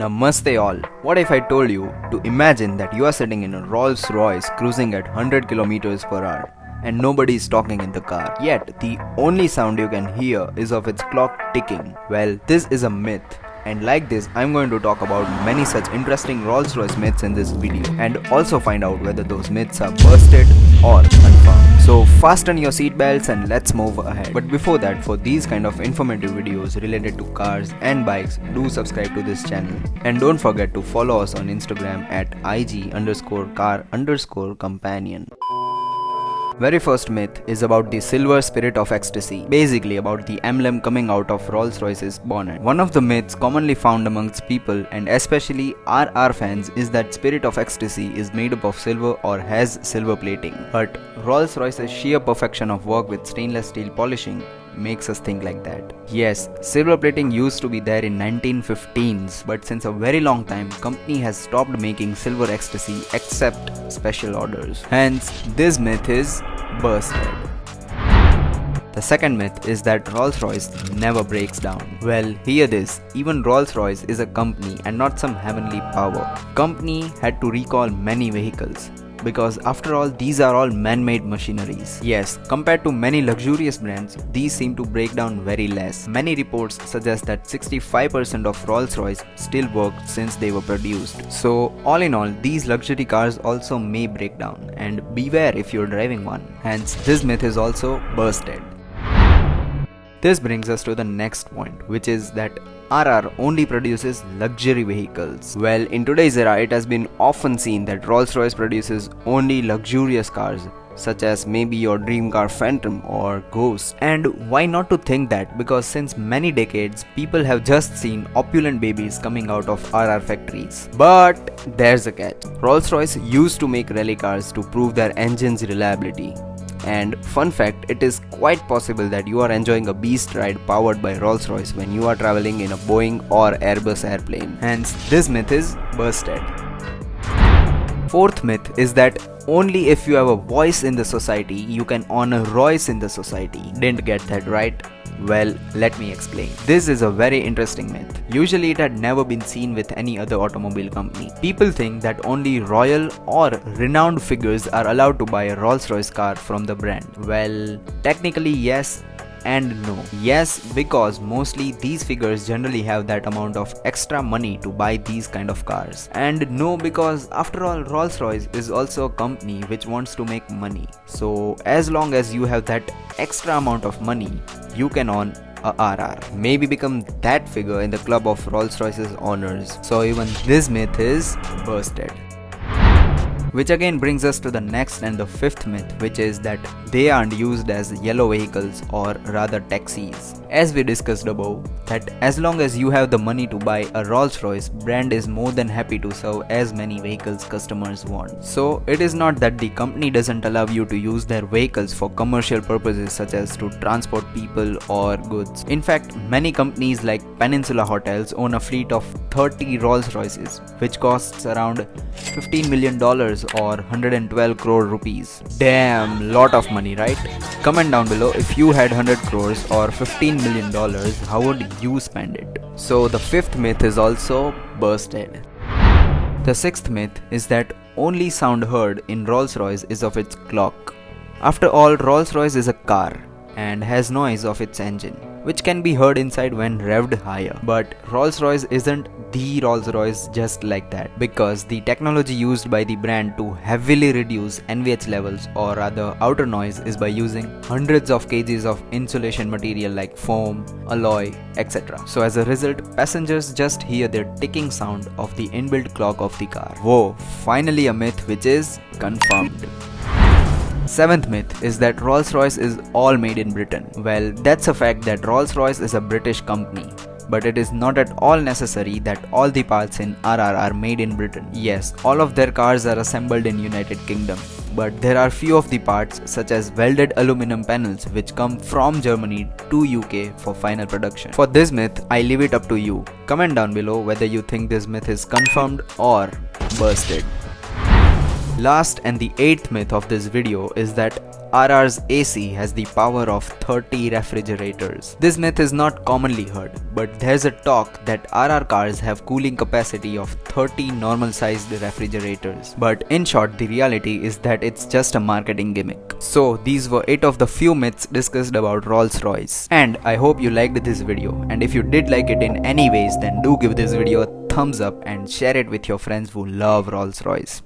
Namaste all. What if I told you to imagine that you are sitting in a Rolls Royce cruising at 100 kilometers per hour and nobody is talking in the car, yet the only sound you can hear is of its clock ticking? Well, this is a myth. And like this, I'm going to talk about many such interesting Rolls Royce myths in this video and also find out whether those myths are busted or confirmed. So fasten your seatbelts and let's move ahead. But before that, for these kind of informative videos related to cars and bikes, do subscribe to this channel. And don't forget to follow us on Instagram at IG_car_companion. Very first myth is about the silver spirit of ecstasy, basically about the emblem coming out of Rolls-Royce's bonnet. One of the myths commonly found amongst people and especially RR fans is that spirit of ecstasy is made up of silver or has silver plating. But Rolls-Royce's sheer perfection of work with stainless steel polishing makes us think like that. Yes, silver plating used to be there in 1915s, but since a very long time, company has stopped making silver ecstasy except special orders. Hence, this myth is busted. The second myth is that Rolls-Royce never breaks down. Well, hear this, even Rolls-Royce is a company and not some heavenly power. Company had to recall many vehicles, because after all, these are all man-made machineries. Yes, compared to many luxurious brands, these seem to break down very less. Many reports suggest that 65% of Rolls-Royce still worked since they were produced. So all in all, these luxury cars also may break down, and beware if you're driving one. Hence, this myth is also busted. This brings us to the next point, which is that RR only produces luxury vehicles. Well, in today's era, it has been often seen that Rolls-Royce produces only luxurious cars, such as maybe your dream car Phantom or Ghost. And why not to think that? Because since many decades, people have just seen opulent babies coming out of RR factories. But there's a catch. Rolls-Royce used to make rally cars to prove their engine's reliability. And fun fact, it is quite possible that you are enjoying a beast ride powered by Rolls-Royce when you are traveling in a Boeing or Airbus airplane. Hence, this myth is busted. Fourth myth is that only if you have a voice in the society, you can own a Royce in the society. Didn't get that right? Well, let me explain. This is a very interesting myth. Usually it had never been seen with any other automobile company. People think that only royal or renowned figures are allowed to buy a Rolls-Royce car from the brand. Well, technically yes and no. Yes, because mostly these figures generally have that amount of extra money to buy these kind of cars. And no, because after all, Rolls-Royce is also a company which wants to make money. So as long as you have that extra amount of money, you can own a RR. Maybe become that figure in the club of Rolls-Royce's owners. So even this myth is busted. Which again brings us to the next and the fifth myth, which is that they aren't used as yellow vehicles or rather taxis. As we discussed above, that as long as you have the money to buy a Rolls-Royce, brand is more than happy to serve as many vehicles customers want. So it is not that the company doesn't allow you to use their vehicles for commercial purposes such as to transport people or goods. In fact, many companies like Peninsula Hotels own a fleet of 30 Rolls-Royces, which costs around $15 million or 112 crore rupees. Damn, lot of money, right? Comment down below if you had 100 crores or $15 million, how would you spend it? So the fifth myth is also busted. The sixth myth is that only sound heard in Rolls-Royce is of its clock. After all, Rolls-Royce is a car and has noise of its engine, which can be heard inside when revved higher. But Rolls-Royce isn't the Rolls-Royce just like that, because the technology used by the brand to heavily reduce NVH levels or rather outer noise is by using hundreds of kgs of insulation material like foam, alloy, etc. So as a result, passengers just hear the ticking sound of the inbuilt clock of the car. Whoa, finally a myth which is confirmed. Seventh myth is that Rolls-Royce is all made in Britain. Well, that's a fact that Rolls-Royce is a British company. But it is not at all necessary that all the parts in RR are made in Britain. Yes, all of their cars are assembled in United Kingdom. But there are few of the parts such as welded aluminum panels which come from Germany to UK for final production. For this myth, I leave it up to you. Comment down below whether you think this myth is confirmed or busted. Last and the 8th myth of this video is that RR's AC has the power of 30 refrigerators. This myth is not commonly heard, but there's a talk that RR cars have cooling capacity of 30 normal sized refrigerators. But in short, the reality is that it's just a marketing gimmick. So these were 8 of the few myths discussed about Rolls-Royce. And I hope you liked this video, and if you did like it in any ways, then do give this video a thumbs up and share it with your friends who love Rolls-Royce.